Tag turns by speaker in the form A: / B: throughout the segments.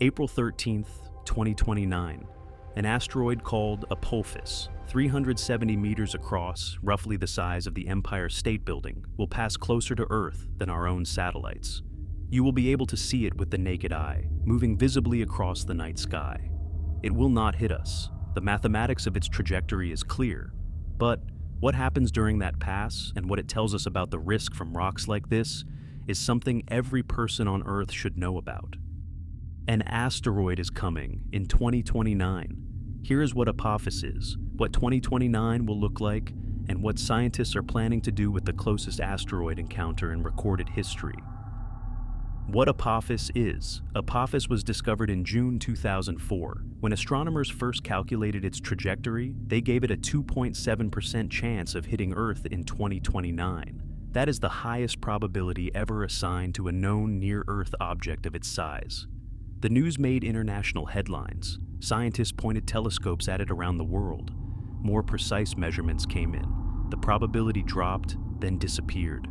A: April 13th, 2029, an asteroid called Apophis, 370 meters across, roughly the size of the Empire State Building, will pass closer to Earth than our own satellites. You will be able to see it with the naked eye, moving visibly across the night sky. It will not hit us. The mathematics of its trajectory is clear. But what happens during that pass and what it tells us about the risk from rocks like this is something every person on Earth should know about. An asteroid is coming in 2029. Here is what Apophis is, what 2029 will look like, and what scientists are planning to do with the closest asteroid encounter in recorded history. What Apophis is. Apophis was discovered in June 2004. When astronomers first calculated its trajectory, they gave it a 2.7% chance of hitting Earth in 2029. That is the highest probability ever assigned to a known near-Earth object of its size. The news made international headlines. Scientists pointed telescopes at it around the world. More precise measurements came in. The probability dropped, then disappeared.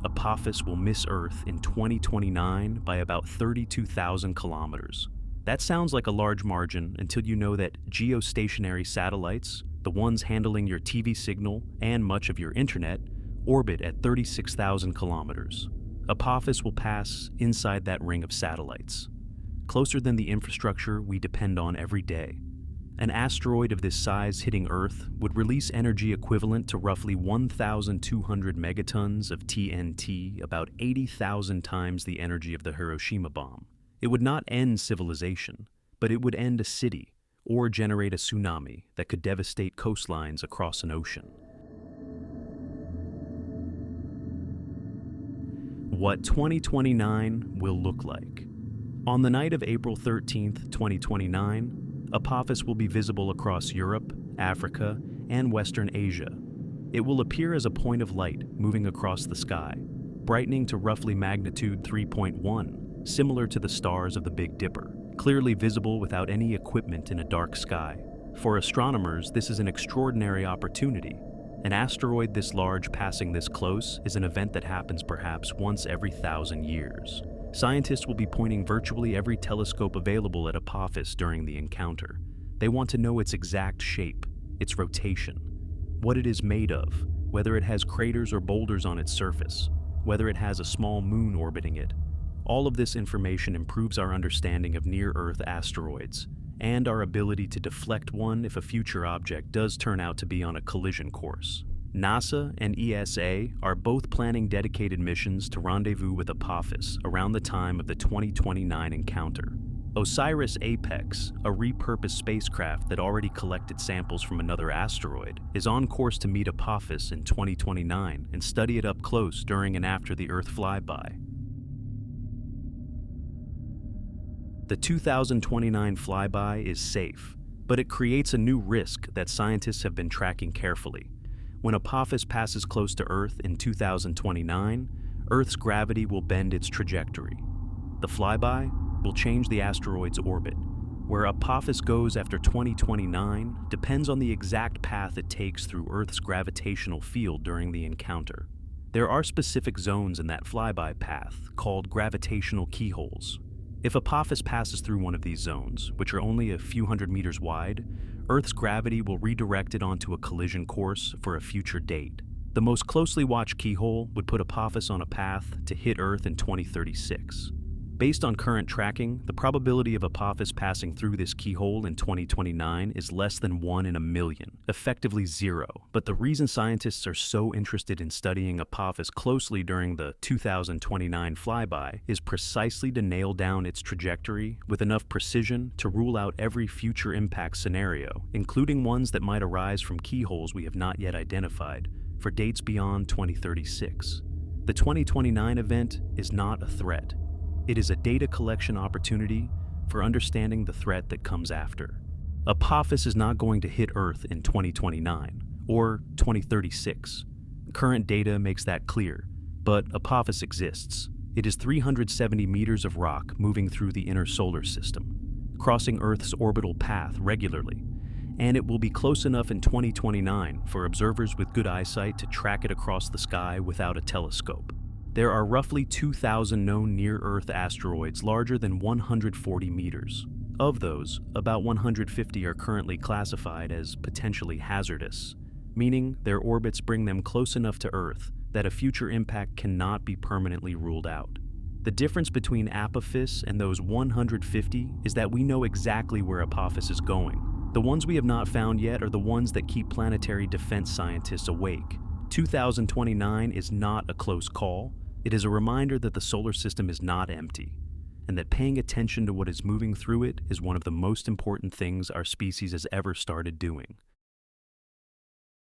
A: Apophis will miss Earth in 2029 by about 32,000 kilometers. That sounds like a large margin until you know that geostationary satellites, the ones handling your TV signal and much of your internet, orbit at 36,000 kilometers. Apophis will pass inside that ring of satellites, closer than the infrastructure we depend on every day. An asteroid of this size hitting Earth would release energy equivalent to roughly 1,200 megatons of TNT, about 80,000 times the energy of the Hiroshima bomb. It would not end civilization, but it would end a city or generate a tsunami that could devastate coastlines across an ocean. What 2029 will look like. On the night of April 13th, 2029, Apophis will be visible across Europe, Africa, and Western Asia. It will appear as a point of light moving across the sky, brightening to roughly magnitude 3.1, similar to the stars of the Big Dipper, clearly visible without any equipment in a dark sky. For astronomers, this is an extraordinary opportunity. An asteroid this large passing this close is an event that happens perhaps once every 1,000 years. Scientists will be pointing virtually every telescope available at Apophis during the encounter. They want to know its exact shape, its rotation, what it is made of, whether it has craters or boulders on its surface, whether it has a small moon orbiting it. All of this information improves our understanding of near-Earth asteroids and our ability to deflect one if a future object does turn out to be on a collision course. NASA and ESA are both planning dedicated missions to rendezvous with Apophis around the time of the 2029 encounter. OSIRIS-APEX, a repurposed spacecraft that already collected samples from another asteroid, is on course to meet Apophis in 2029 and study it up close during and after the Earth flyby. The 2029 flyby is safe, but it creates a new risk that scientists have been tracking carefully. When Apophis passes close to Earth in 2029, Earth's gravity will bend its trajectory. The flyby will change the asteroid's orbit. Where Apophis goes after 2029 depends on the exact path it takes through Earth's gravitational field during the encounter. There are specific zones in that flyby path called gravitational keyholes. If Apophis passes through one of these zones, which are only a few hundred meters wide, Earth's gravity will redirect it onto a collision course for a future date. The most closely watched keyhole would put Apophis on a path to hit Earth in 2036. Based on current tracking, the probability of Apophis passing through this keyhole in 2029 is less than 1 in a million, effectively zero. But the reason scientists are so interested in studying Apophis closely during the 2029 flyby is precisely to nail down its trajectory with enough precision to rule out every future impact scenario, including ones that might arise from keyholes we have not yet identified, for dates beyond 2036. The 2029 event is not a threat. It is a data collection opportunity for understanding the threat that comes after. Apophis is not going to hit Earth in 2029 or 2036. Current data makes that clear, but Apophis exists. It is 370 meters of rock moving through the inner solar system, crossing Earth's orbital path regularly, and it will be close enough in 2029 for observers with good eyesight to track it across the sky without a telescope. There are roughly 2,000 known near-Earth asteroids larger than 140 meters. Of those, about 150 are currently classified as potentially hazardous, meaning their orbits bring them close enough to Earth that a future impact cannot be permanently ruled out. The difference between Apophis and those 150 is that we know exactly where Apophis is going. The ones we have not found yet are the ones that keep planetary defense scientists awake. 2029 is not a close call. It is a reminder that the solar system is not empty, and that paying attention to what is moving through it is one of the most important things our species has ever started doing.